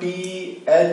THEN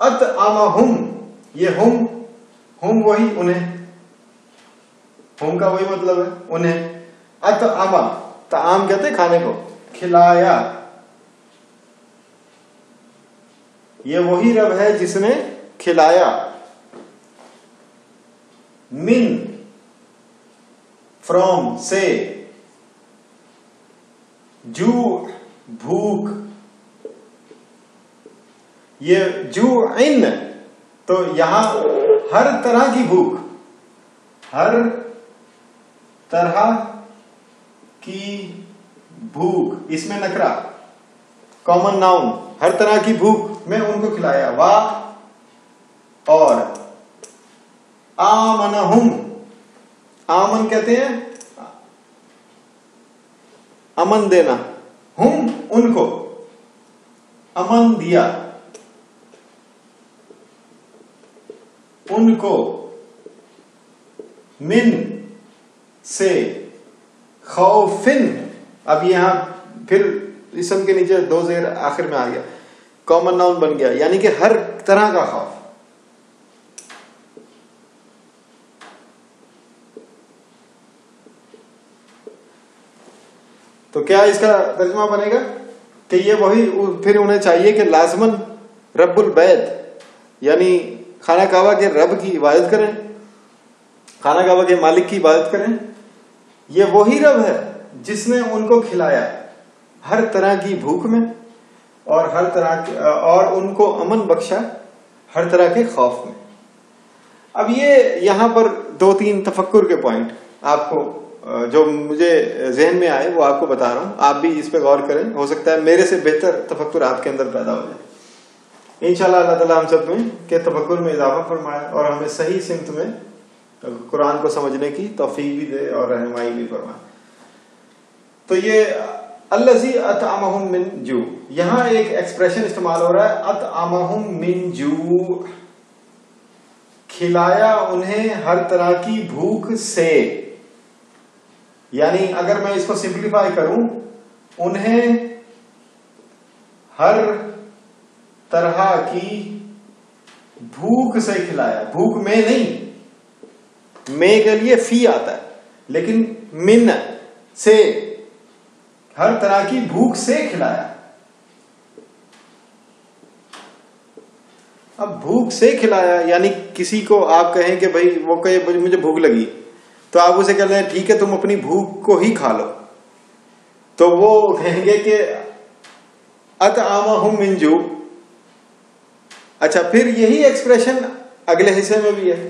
اطعمہم، یہ ہم وہی انہیں، ہم کا وہی مطلب ہے انہیں. اطعم، طعام کہتے ہیں کھانے کو، کھلایا. یہ وہی رب ہے جس نے کھلایا. من، فرام، سے. جو، بھوک. یہ جوعن، تو یہاں ہر طرح کی بھوک، ہر طرح کی بھوک، اس میں نکرہ، کامن ناؤن، ہر طرح کی بھوک میں ان کو کھلایا. اور آمنہم، آمن کہتے ہیں امن دینا، ہم ان کو امن دیا، ان کو من سے، خوفن. اب یہاں پھر اسم کے نیچے دو زیر آخر میں آ گیا، کامن ناؤن بن گیا، یعنی کہ ہر طرح کا خوف. تو کیا اس کا ترجمہ بنے گا کہ یہ وہی، پھر انہیں چاہیے کہ لازماً رب البیت یعنی خانہ کعبہ کے رب کی عبادت کریں، خانہ کعبہ کے مالک کی عبادت کریں. یہ وہی رب ہے جس نے ان کو کھلایا ہر طرح کی بھوک میں، اور ہر طرح اور ان کو امن بخشا ہر طرح کے خوف میں. اب یہ یہاں پر دو تین تفکر کے پوائنٹ آپ کو جو مجھے ذہن میں آئے وہ آپ کو بتا رہا ہوں، آپ بھی اس پہ غور کریں، ہو سکتا ہے میرے سے بہتر تفکر آپ کے اندر پیدا ہو جائے. انشاءاللہ اللہ تعالیٰ ہم سب میں کہ تفکر میں اضافہ فرمائے اور ہمیں صحیح سمت میں قرآن کو سمجھنے کی توفیق بھی دے اور رہنمائی بھی فرمائے. تو یہ الذی اطعمہم من جوع، یہاں ایک ایکسپریشن استعمال ہو رہا ہے اطعمہم من جوع، کھلایا انہیں ہر طرح کی بھوک سے. یعنی اگر میں اس کو سمپلیفائی کروں، انہیں ہر طرح کی بھوک سے کھلایا. بھوک میں نہیں، میں کے لیے فی آتا ہے، لیکن من سے، ہر طرح کی بھوک سے کھلایا. اب بھوک سے کھلایا یعنی کسی کو آپ کہیں کہ بھائی، وہ کہے مجھے بھوک لگی، تو آپ اسے کہتے ہیں ٹھیک ہے تم اپنی بھوک کو ہی کھا لو، تو وہ کہیں گے کہ اطعمہم من جوع. اچھا، پھر یہی ایکسپریشن اگلے حصے میں بھی ہے،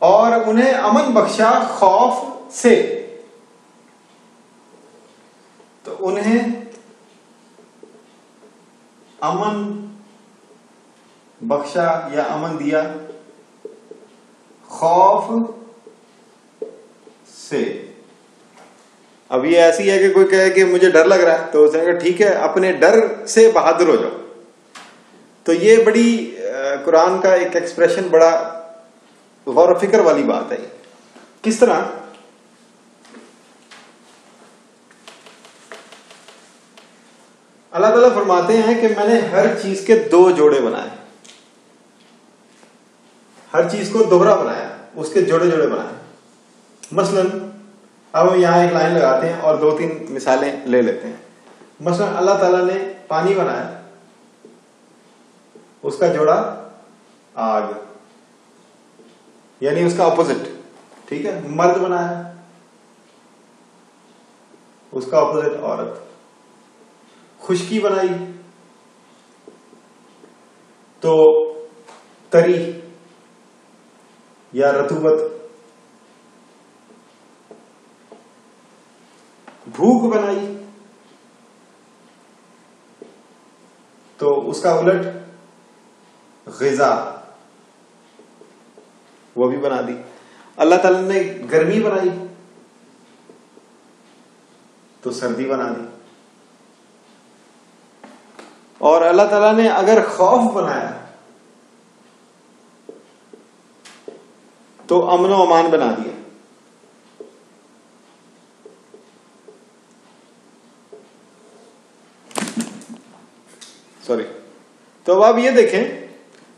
اور انہیں امن بخشا خوف سے. تو انہیں امن بخشا یا امن دیا خوف سے. اب یہ ایسی ہے کہ کوئی کہے کہ مجھے ڈر لگ رہا ہے، تو اسے کہا ٹھیک ہے اپنے ڈر سے بہادر ہو جاؤ. تو یہ بڑی قرآن کا ایک ایکسپریشن، بڑا غور و فکر والی بات ہے. کس طرح؟ اللہ تعالیٰ فرماتے ہیں کہ میں نے ہر چیز کے دو جوڑے بنائے، ہر چیز کو دوہرا بنایا، اس کے جوڑے جوڑے بنائے. مثلا اب ہم یہاں ایک لائن لگاتے ہیں اور دو تین مثالیں لے لیتے ہیں. مثلا اللہ تعالیٰ نے پانی بنایا، اس کا جوڑا آگ، یعنی اس کا اپوزٹ. ٹھیک ہے، مرد بنایا، اس کا اپوزٹ عورت. خشکی بنائی تو تری یا رطوبت. بھوک بنائی تو اس کا الٹ غذا، وہ بھی بنا دی. اللہ تعالیٰ نے گرمی بنائی تو سردی بنا دی. اور اللہ تعالیٰ نے اگر خوف بنایا تو امن و امان بنا دیا. سوری، تو اب آپ یہ دیکھیں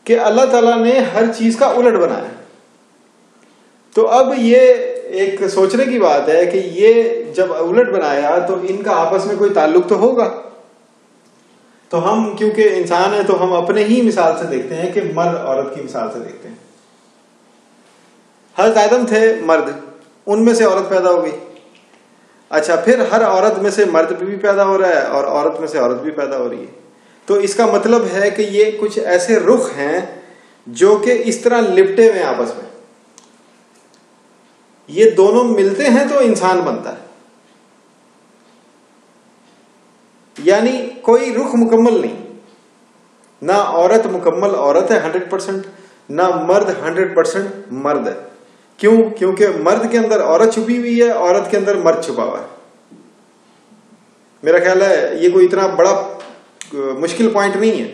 کہ اللہ تعالیٰ نے ہر چیز کا الٹ بنایا. تو اب یہ ایک سوچنے کی بات ہے کہ یہ جب الٹ بنایا تو ان کا آپس میں کوئی تعلق تو ہوگا. تو ہم کیونکہ انسان ہیں تو ہم اپنے ہی مثال سے دیکھتے ہیں کہ مرد عورت کی مثال سے دیکھتے ہیں. حضرت آدم تھے مرد، ان میں سے عورت پیدا ہو گئی. اچھا، پھر ہر عورت میں سے مرد بھی پیدا ہو رہا ہے اور عورت میں سے عورت بھی پیدا ہو رہی ہے. تو اس کا مطلب ہے کہ یہ کچھ ایسے رخ ہیں جو کہ اس طرح لپٹے ہوئے آپس میں، یہ دونوں ملتے ہیں تو انسان بنتا ہے. یعنی کوئی رخ مکمل نہیں، نہ عورت مکمل عورت ہے 100%، نہ مرد 100% مرد ہے. کیوں؟ کیونکہ مرد کے اندر عورت چھپی ہوئی ہے، عورت کے اندر مرد چھپا ہوا ہے. میرا خیال ہے یہ کوئی اتنا بڑا مشکل پوائنٹ نہیں ہے.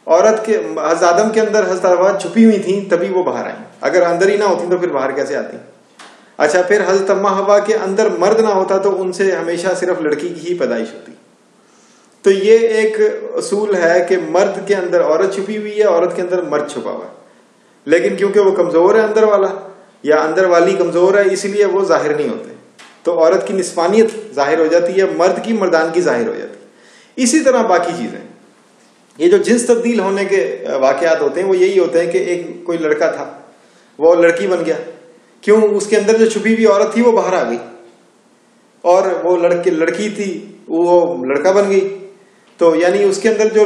عورت کے حضرت آدم کے اندر حضرت حوا چھپی ہوئی تھیں تبھی وہ باہر آئیں. اگر اندر ہی نہ ہوتی تو پھر باہر کیسے آتی؟ اچھا، پھر حضرت حوا کے اندر مرد نہ ہوتا تو ان سے ہمیشہ صرف لڑکی کی ہی پیدائش ہوتی. تو یہ ایک اصول ہے کہ مرد کے اندر عورت چھپی ہوئی ہے، عورت کے اندر مرد چھپا ہوا ہے. لیکن کیونکہ وہ کمزور ہے اندر والا یا اندر والی کمزور ہے، اس لیے وہ ظاہر نہیں ہوتے. تو عورت کی نسوانیت ظاہر ہو جاتی ہے، مرد کی مردانگی ظاہر ہو جاتی ہے. اسی طرح باقی چیزیں، یہ جو جنس تبدیل ہونے کے واقعات ہوتے ہیں وہ یہی ہوتے ہیں کہ ایک کوئی لڑکا تھا، وہ لڑکی بن گیا. کیوں؟ اس کے اندر جو چھپی ہوئی عورت تھی وہ باہر آ گئی، اور وہ لڑکی تھی وہ لڑکا بن گئی. تو یعنی اس کے اندر جو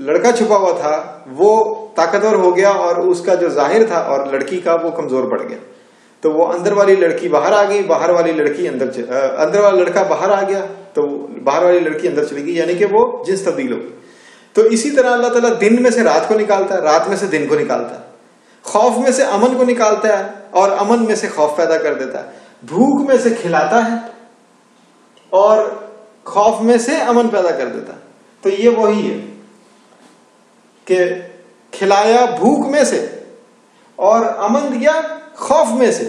لڑکا چھپا ہوا تھا وہ طاقتور ہو گیا، اور اس کا جو ظاہر تھا اور لڑکی کا وہ کمزور پڑ گیا. تو وہ اندر والی لڑکی باہر آ گئی، باہر والی لڑکی اندر والا لڑکا باہر آ گیا تو باہر والی لڑکی اندر چلی گئی، یعنی کہ وہ جنس تبدیل ہو گئی. تو اسی طرح اللہ تعالیٰ دن میں سے رات کو نکالتا ہے، رات میں سے دن کو نکالتا ہے، خوف میں سے امن کو نکالتا ہے اور امن میں سے خوف پیدا کر دیتا ہے. بھوک میں سے کھلاتا ہے اور خوف میں سے امن پیدا کر دیتا ہے. تو یہ وہی ہے کہ کھلایا بھوک میں سے اور امن دیا خوف میں سے،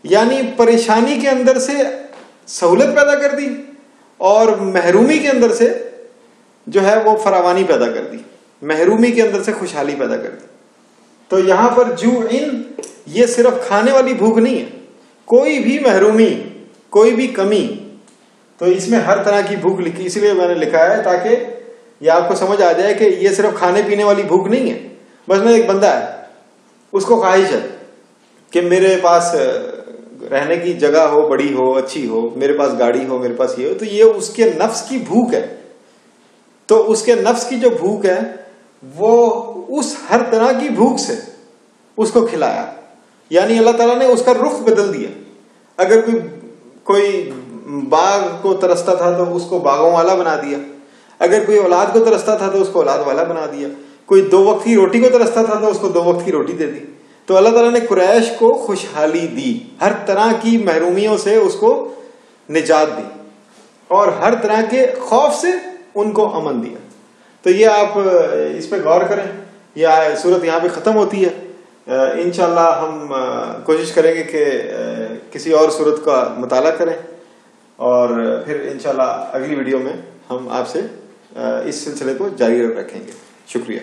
یعنی پریشانی کے اندر سے سہولت پیدا کر دی اور محرومی کے اندر سے جو ہے وہ فراوانی پیدا کر دی، محرومی کے اندر سے خوشحالی پیدا کر دی. تو یہاں پر جوعن یہ صرف کھانے والی بھوک نہیں ہے، کوئی بھی محرومی، کوئی بھی کمی، تو اس میں ہر طرح کی بھوک لکھی. اس لیے میں نے لکھا ہے تاکہ یہ آپ کو سمجھ آ جائے کہ یہ صرف کھانے پینے والی بھوک نہیں ہے. بس میں ایک بندہ ہے، اس کو خواہش ہے کہ میرے پاس رہنے کی جگہ ہو، بڑی ہو، اچھی ہو، میرے پاس گاڑی ہو، میرے پاس یہ ہو. تو یہ اس کے نفس کی بھوک ہے. تو اس کے نفس کی جو بھوک ہے وہ اس ہر طرح کی بھوک سے اس کو کھلایا. یعنی اللہ تعالیٰ نے اس کا رخ بدل دیا. اگر کوئی باغ کو ترستا تھا تو اس کو باغوں والا بنا دیا، اگر کوئی اولاد کو ترستا تھا تو اس کو اولاد والا بنا دیا، کوئی 2 وقت کی روٹی کو ترستا تھا تو اس کو 2 وقت کی روٹی دے دی. تو اللہ تعالیٰ نے قریش کو خوشحالی دی، ہر طرح کی محرومیوں سے اس کو نجات دی اور ہر طرح کے خوف سے ان کو امن دیا. تو یہ آپ اس پہ غور کریں. یہ صورت یہاں پہ ختم ہوتی ہے. انشاءاللہ ہم کوشش کریں گے کہ کسی اور صورت کا مطالعہ کریں، اور پھر انشاءاللہ اگلی ویڈیو میں ہم آپ سے اس سلسلے کو جاری رکھیں گے. شکریہ.